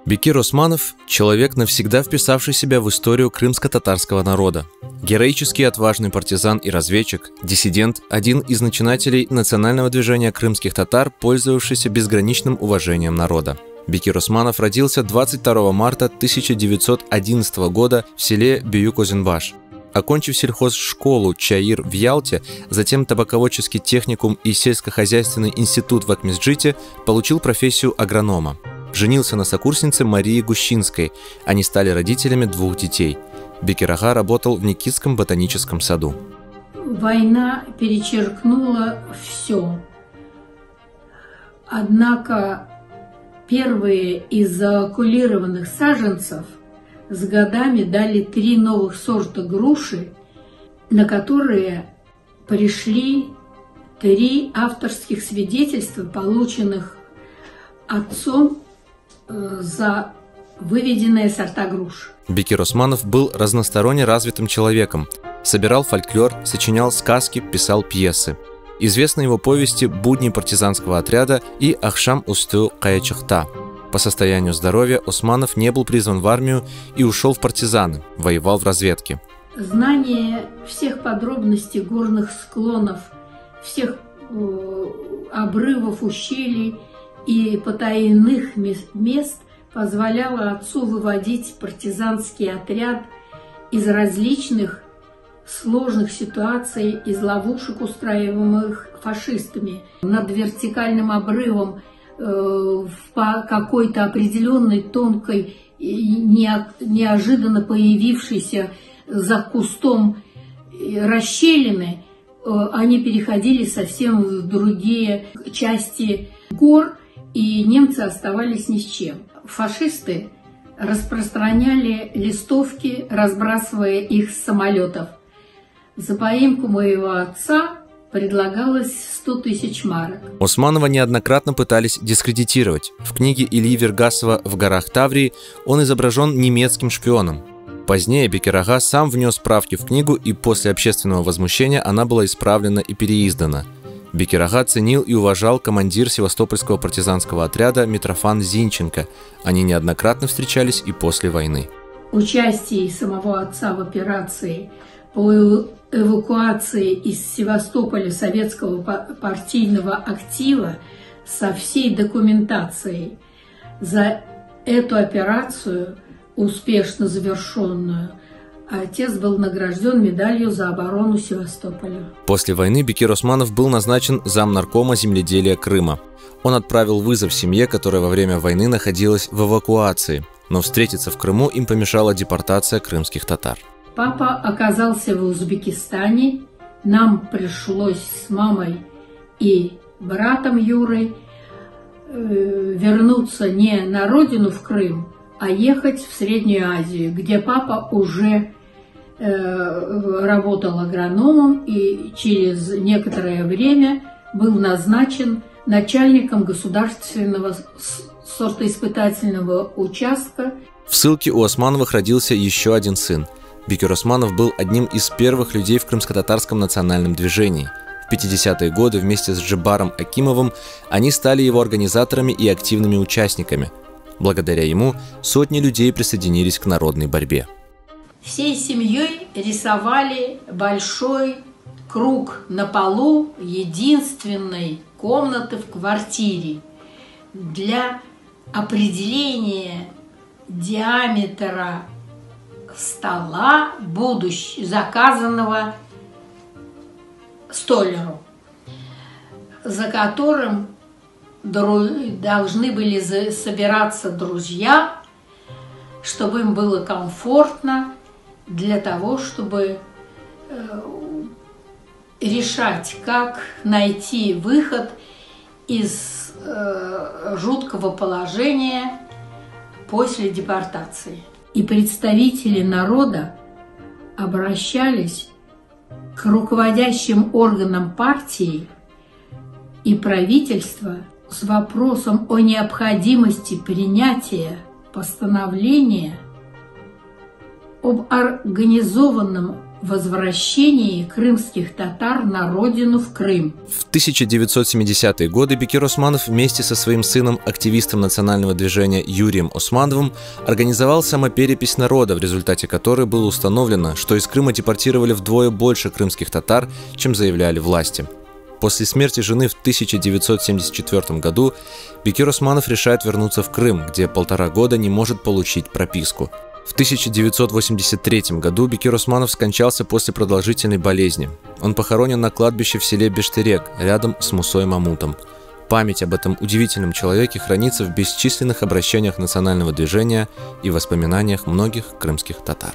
Бекир Османов – человек, навсегда вписавший себя в историю крымско-татарского народа. Героический и отважный партизан и разведчик, диссидент, один из начинателей национального движения крымских татар, пользовавшийся безграничным уважением народа. Бекир Османов родился 22 марта 1911 года в селе Бююк-Озенбаш. Окончив сельхозшколу Чаир в Ялте, затем табаководческий техникум и сельскохозяйственный институт в Акмесджите, получил профессию агронома. Женился на сокурснице Марии Гущинской. Они стали родителями 2 детей. Бекир ага работал в Никитском ботаническом саду. Война перечеркнула все. Однако первые из заокулированных саженцев с годами дали 3 новых сорта груши, на которые пришли 3 авторских свидетельства, полученных отцом за выведенные сорта груш. Бекир Османов был разносторонне развитым человеком. Собирал фольклор, сочинял сказки, писал пьесы. Известны его повести «Будни партизанского отряда» и «Ахшам усту Каячахта». По состоянию здоровья Османов не был призван в армию и ушел в партизаны, воевал в разведке. Знание всех подробностей горных склонов, всех обрывов, ущелий и потайных мест позволяло отцу выводить партизанский отряд из различных сложных ситуаций, из ловушек, устраиваемых фашистами. Над вертикальным обрывом по какой-то определенной тонкой, неожиданно появившейся за кустом расщелины, они переходили совсем в другие части гор, и немцы оставались ни с чем. Фашисты распространяли листовки, разбрасывая их с самолетов. За поимку моего отца предлагалось 100 000 марок. Османова неоднократно пытались дискредитировать. В книге Ильи Вергасова «В горах Таврии» он изображен немецким шпионом. Позднее Бекир ага сам внес правки в книгу, и после общественного возмущения она была исправлена и переиздана. Бекир ага ценил и уважал командир Севастопольского партизанского отряда Митрофан Зинченко. Они неоднократно встречались и после войны. Участие самого отца в операции по эвакуации из Севастополя советского партийного актива со всей документацией за эту операцию, успешно завершенную, отец был награжден медалью за оборону Севастополя. После войны Бекир Османов был назначен замнаркома земледелия Крыма. Он отправил вызов семье, которая во время войны находилась в эвакуации, но встретиться в Крыму им помешала депортация крымских татар. Папа оказался в Узбекистане. Нам пришлось с мамой и братом Юрой вернуться не на родину в Крым, а ехать в Среднюю Азию, где папа уже работал агрономом и через некоторое время был назначен начальником государственного сортоиспытательного участка. В ссылке у Османовых родился еще один сын. Бекир Османов был одним из первых людей в крымско-татарском национальном движении. В 50-е годы вместе с Джебаром Акимовым они стали его организаторами и активными участниками. Благодаря ему сотни людей присоединились к народной борьбе. Всей семьей рисовали большой круг на полу единственной комнаты в квартире. Для определения диаметра стола, заказанного столяру, за которым должны были собираться друзья, чтобы им было комфортно, для того, чтобы решать, как найти выход из жуткого положения после депортации. И представители народа обращались к руководящим органам партии и правительства с вопросом о необходимости принятия постановления об организованном возвращении крымских татар на родину в Крым. В 1970-е годы Бекир Османов вместе со своим сыном, активистом национального движения Юрием Османовым, организовал самоперепись народа, в результате которой было установлено, что из Крыма депортировали вдвое больше крымских татар, чем заявляли власти. После смерти жены в 1974 году Бекир Османов решает вернуться в Крым, где 1,5 года не может получить прописку. В 1983 году Бекир Османов скончался после продолжительной болезни. Он похоронен на кладбище в селе Бештерек, рядом с Мусой Мамутом. Память об этом удивительном человеке хранится в бесчисленных обращениях национального движения и воспоминаниях многих крымских татар.